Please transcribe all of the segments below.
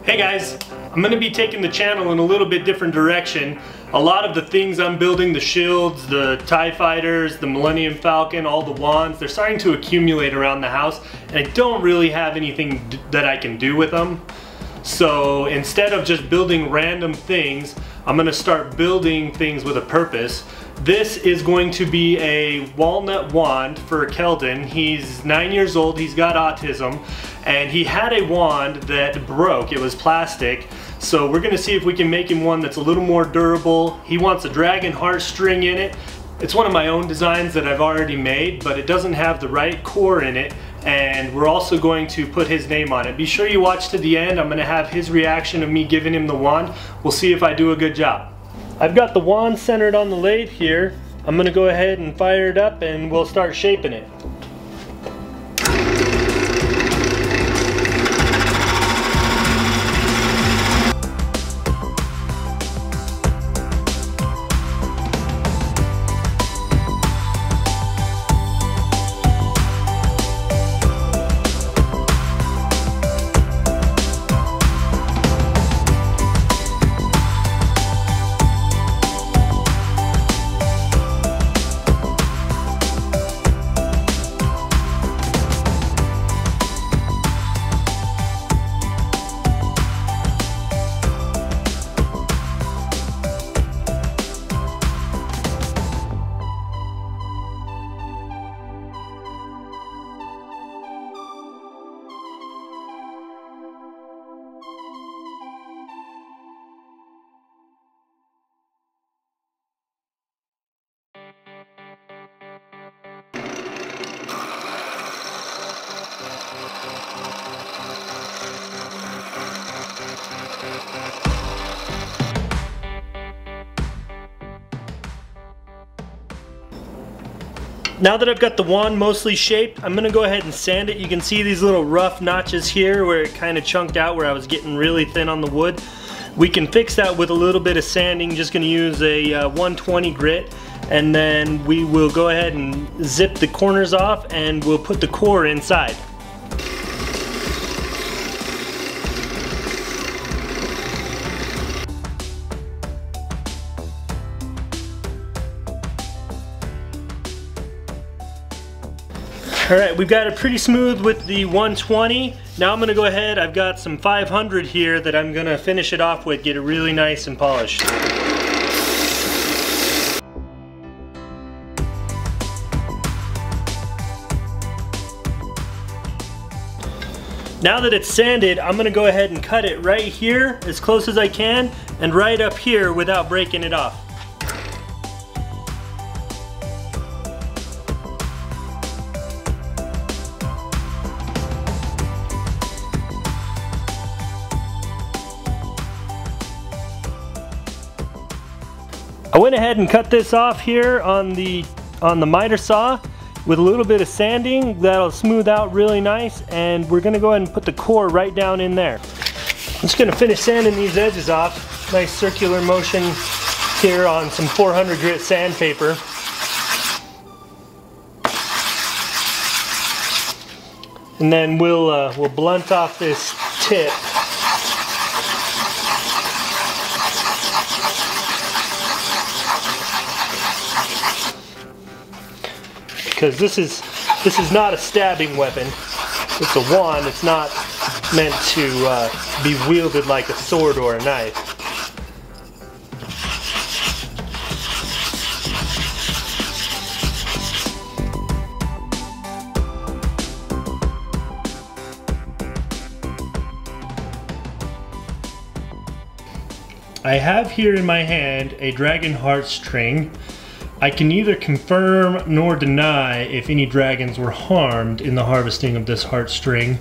Hey guys, I'm going to be taking the channel in a little bit different direction. A lot of the things I'm building, the shields, the TIE fighters, the Millennium Falcon, all the wands, they're starting to accumulate around the house and I don't really have anything that I can do with them. So instead of just building random things, I'm going to start building things with a purpose. This is going to be a walnut wand for Keldon. He's 9 years old, he's got autism, and he had a wand that broke. It was plastic. So we're gonna see if we can make him one that's a little more durable. He wants a dragon heartstring in it. It's one of my own designs that I've already made, but it doesn't have the right core in it, and we're also going to put his name on it. Be sure you watch to the end. I'm gonna have his reaction of me giving him the wand. We'll see if I do a good job. I've got the wand centered on the lathe here. I'm gonna go ahead and fire it up and we'll start shaping it. Now that I've got the wand mostly shaped, I'm gonna go ahead and sand it. You can see these little rough notches here where it kind of chunked out where I was getting really thin on the wood. We can fix that with a little bit of sanding. Just gonna use a 120 grit, and then we will go ahead and zip the corners off and we'll put the core inside. Alright, we've got it pretty smooth with the 120. Now I'm going to go ahead, I've got some 500 here that I'm going to finish it off with, get it really nice and polished. Now that it's sanded, I'm going to go ahead and cut it right here as close as I can and right up here without breaking it off. I went ahead and cut this off here on the miter saw with a little bit of sanding. That'll smooth out really nice, and we're gonna go ahead and put the core right down in there. I'm just gonna finish sanding these edges off. Nice circular motion here on some 400 grit sandpaper. And then we'll blunt off this tip. Because this is not a stabbing weapon. It's a wand. It's not meant to be wielded like a sword or a knife. I have here in my hand a dragon heartstring. I can neither confirm nor deny if any dragons were harmed in the harvesting of this heartstring,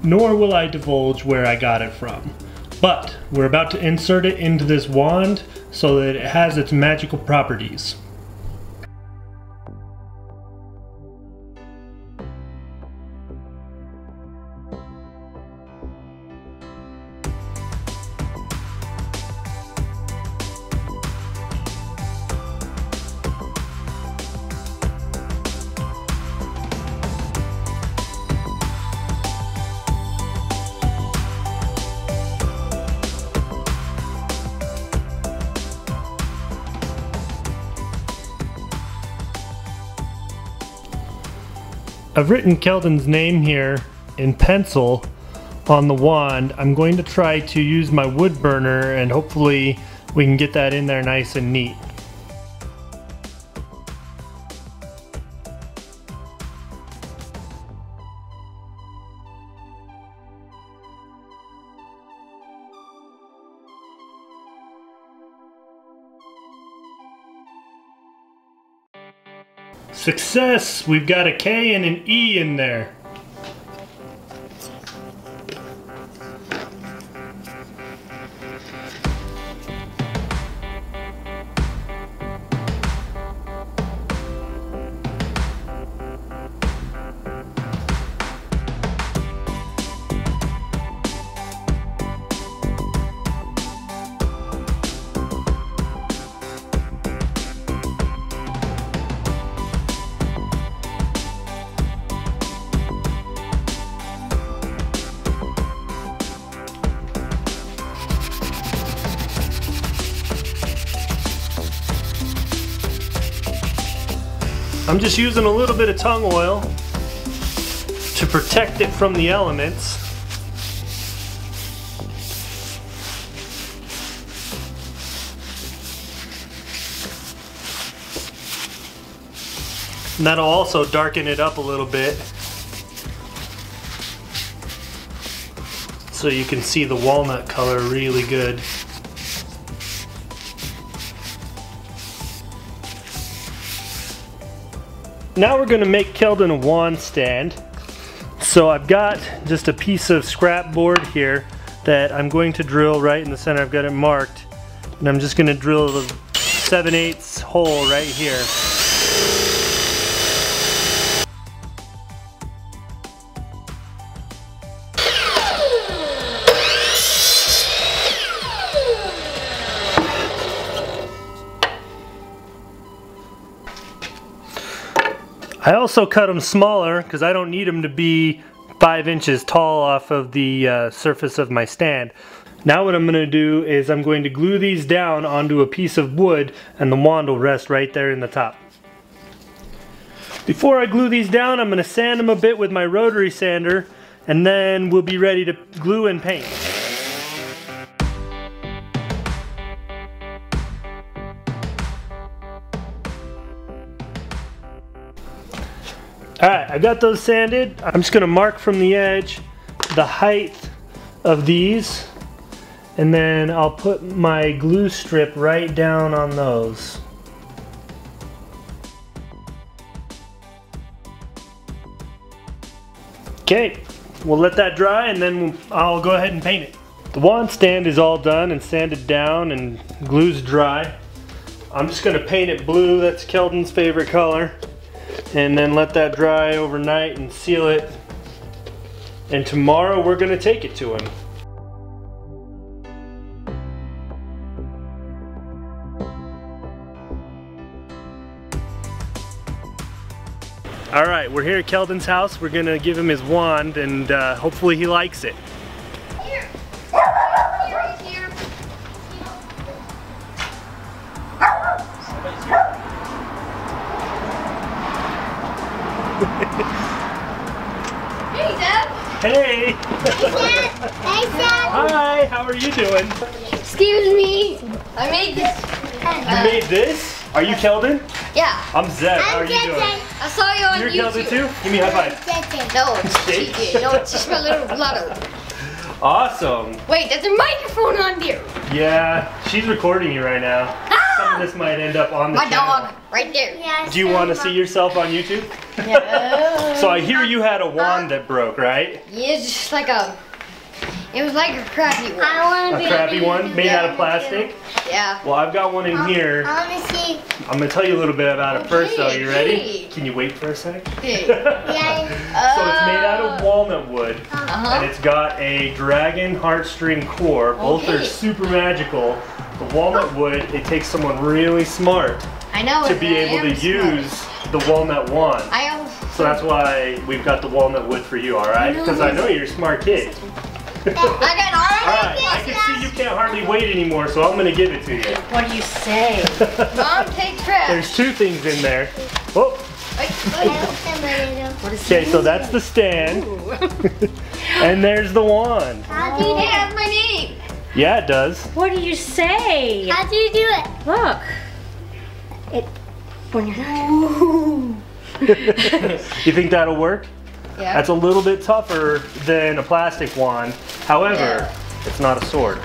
nor will I divulge where I got it from. But we're about to insert it into this wand so that it has its magical properties. I've written Keldon's name here in pencil on the wand. I'm going to try to use my wood burner and hopefully we can get that in there nice and neat. Success! We've got a K and an E in there. I'm just using a little bit of tung oil to protect it from the elements. And that'll also darken it up a little bit so you can see the walnut color really good. Now we're going to make Keldon a wand stand. So I've got just a piece of scrap board here that I'm going to drill right in the center. I've got it marked. And I'm just going to drill the 7/8 hole right here. I also cut them smaller because I don't need them to be 5 inches tall off of the surface of my stand. Now what I'm going to do is I'm going to glue these down onto a piece of wood and the wand will rest right there in the top. Before I glue these down, I'm going to sand them a bit with my rotary sander and then we'll be ready to glue and paint. Alright, I got those sanded. I'm just going to mark from the edge the height of these and then I'll put my glue strip right down on those. Okay, we'll let that dry and then I'll go ahead and paint it. The wand stand is all done and sanded down and glue's dry. I'm just going to paint it blue. That's Keldon's favorite color. And then let that dry overnight and seal it. And tomorrow we're going to take it to him. Alright, we're here at Keldon's house. We're going to give him his wand and hopefully he likes it. Here. Here, he's here. Somebody's here. Hey, Dad. Hey! Hey, Dad. Hi, how are you doing? Excuse me. I made this. You made this? Are you Keldon? Yeah. I'm Zed. How are you doing? I saw you on You're YouTube. Keldon too? Give me a high five. No, it's Shake. TJ. No, it's just my little brother. Awesome. Wait, there's a microphone on there. Yeah, she's recording you right now. Some of this might end up on the My channel. dog, right there. Yeah, Do you want to see yourself on YouTube? No. So I hear you had a wand that broke, right? Yeah, it's just like a. It was like a crappy one. A crappy one made out of plastic? Yeah. Well, I've got one in here. I want to see. I'm going to tell you a little bit about it first though. You ready? Okay. Can you wait for a sec? Okay. So it's made out of walnut wood. And it's got a dragon heartstring core. Both are super magical. The walnut wood, it takes someone really smart I know to be able to use the walnut wand. So that's why we've got the walnut wood for you, alright? Because I know you're a smart kid. Alright, I can see you can't hardly wait anymore, so I'm going to give it to you. What do you say? Mom, take trips. There's two things in there. Oh, Okay, so that's the stand. And there's the wand. How do you do it? It has my name. Yeah, it does. What do you say? How do you do it? Look. You think that'll work? Yeah. That's a little bit tougher than a plastic wand. However, it's not a sword.